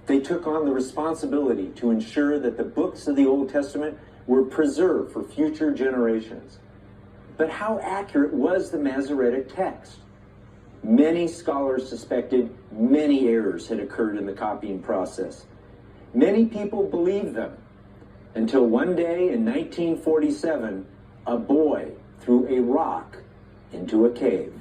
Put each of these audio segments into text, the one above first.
They took on the responsibility to ensure that the books of the Old Testament were preserved for future generations. But how accurate was the Masoretic text? Many scholars suspected many errors had occurred in the copying process. Many people believed them until one day in 1947, a boy threw a rock into a cave.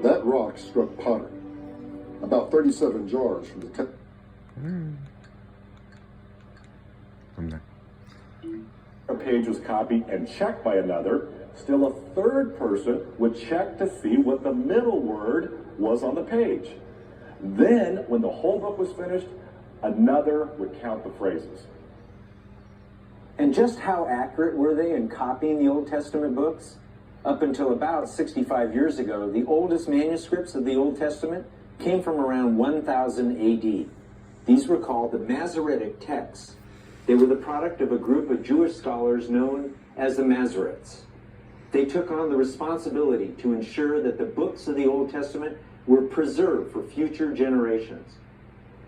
That rock struck pottery, about 37 jars from the A page was copied and checked by another. Still a third person would check to see what the middle word was on the page. Then, when the whole book was finished, another would count the phrases. And just how accurate were they in copying the Old Testament books? Up until about 65 years ago, the oldest manuscripts of the Old Testament came from around 1000 AD. These were called the Masoretic texts. They were the product of a group of Jewish scholars known as the Masoretes. They took on the responsibility to ensure that the books of the Old Testament were preserved for future generations.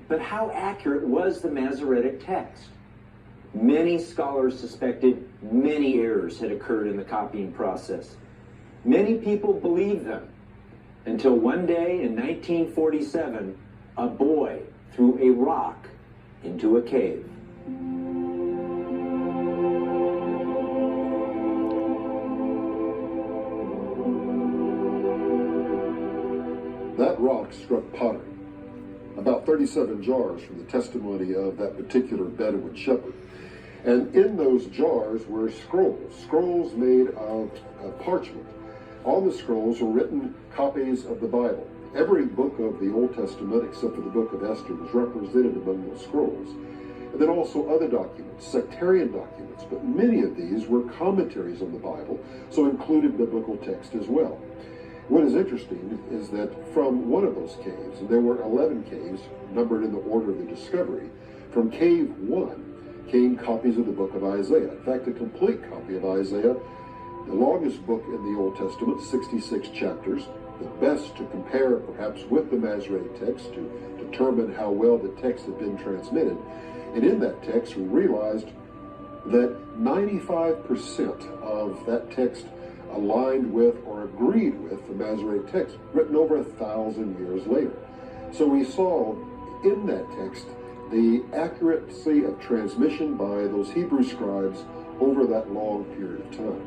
But how accurate was the Masoretic text? Many scholars suspected many errors had occurred in the copying process. Many people believed them until one day in 1947, a boy threw a rock into a cave. That rock struck pottery, about 37 jars from the testimony of that particular Bedouin shepherd. And in those jars were scrolls made of parchment. On the scrolls were written copies of the Bible. Every book of the Old Testament, except for the book of Esther, was represented among those scrolls. And then also other documents, sectarian documents, but many of these were commentaries on the Bible, so included biblical text as well. What is interesting is that from one of those caves, and there were 11 caves numbered in the order of the discovery, from cave 1 came copies of the book of Isaiah. In fact, a complete copy of Isaiah, the longest book in the Old Testament, 66 chapters, the best to compare perhaps with the Masoretic text to determine how well the text had been transmitted. And in that text, we realized that 95% of that text aligned with or agreed with the Masoretic text, written over 1,000 years later. So we saw in that text the accuracy of transmission by those Hebrew scribes over that long period of time.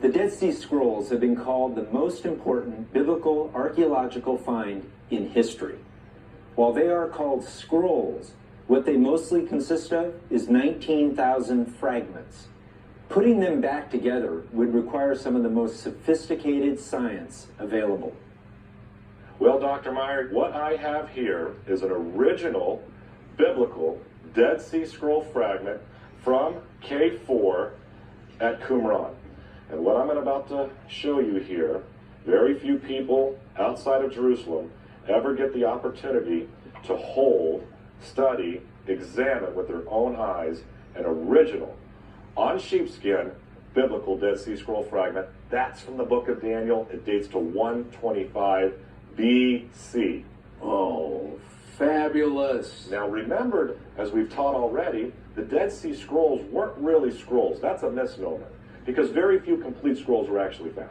The Dead Sea Scrolls have been called the most important biblical archaeological find in history. While they are called scrolls, what they mostly consist of is 19,000 fragments. Putting them back together would require some of the most sophisticated science available. Well, Dr. Meyer, what I have here is an original biblical Dead Sea Scroll fragment from Cave 4 at Qumran. And what I'm about to show you here, very few people outside of Jerusalem ever get the opportunity to hold, study, examine with their own eyes an original, on sheepskin, biblical Dead Sea Scroll fragment. That's from the book of Daniel. It dates to 125 BC. Oh, fabulous. Now remember, as we've taught already, the Dead Sea Scrolls weren't really scrolls. That's a misnomer, because very few complete scrolls were actually found.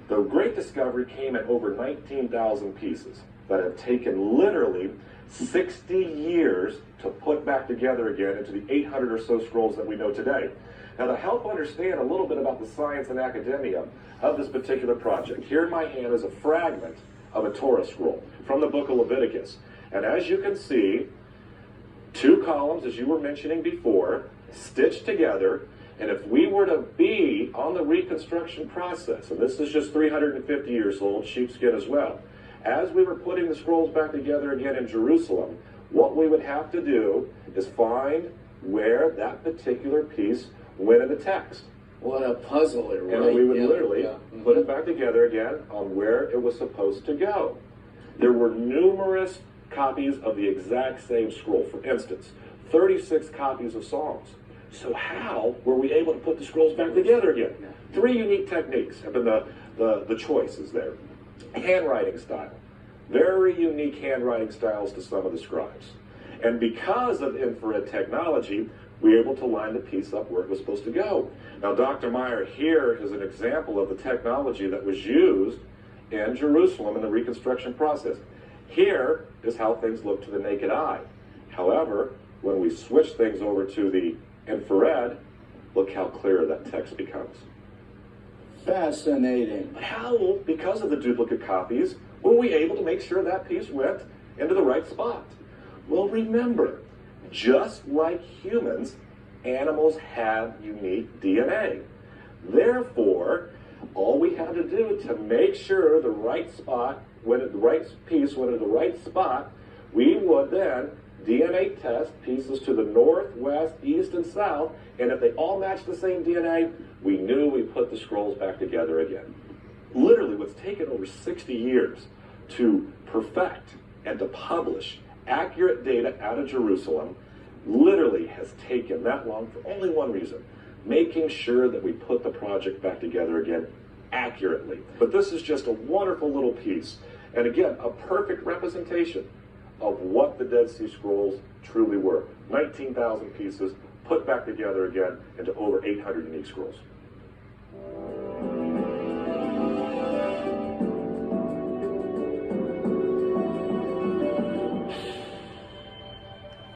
The great discovery came at over 19,000 pieces that have taken literally 60 years to put back together again into the 800 or so scrolls that we know today. Now, to help understand a little bit about the science and academia of this particular project, here in my hand is a fragment of a Torah scroll from the book of Leviticus. And as you can see, two columns, as you were mentioning before, stitched together. And if we were to be on the reconstruction process, and this is just 350 years old, sheepskin as well, as we were putting the scrolls back together again in Jerusalem, what we would have to do is find where that particular piece went in the text. What a puzzle it really is. And then we would literally put it back together again on where it was supposed to go. There were numerous copies of the exact same scroll. For instance, 36 copies of Psalms, So how were we able to put the scrolls back together again? 3 unique techniques have been the choices there. Handwriting style. Very unique handwriting styles to some of the scribes. And because of infrared technology, we were able to line the piece up where it was supposed to go. Now, Dr. Meyer here is an example of the technology that was used in Jerusalem in the reconstruction process. Here is how things look to the naked eye. However, when we switch things over to the infrared, look how clear that text becomes. Fascinating. How, because of the duplicate copies, were we able to make sure that piece went into the right spot? Well, remember, just like humans, animals have unique DNA. Therefore, all we had to do to make sure the right spot, the right piece went in the right spot, we would then DNA test pieces to the north, west, east, and south, and if they all matched the same DNA, we knew we put the scrolls back together again. Literally, what's taken over 60 years to perfect and to publish accurate data out of Jerusalem literally has taken that long for only one reason: making sure that we put the project back together again accurately. But this is just a wonderful little piece, and again, a perfect representation of what the Dead Sea Scrolls truly were. 19,000 pieces put back together again into over 800 unique scrolls.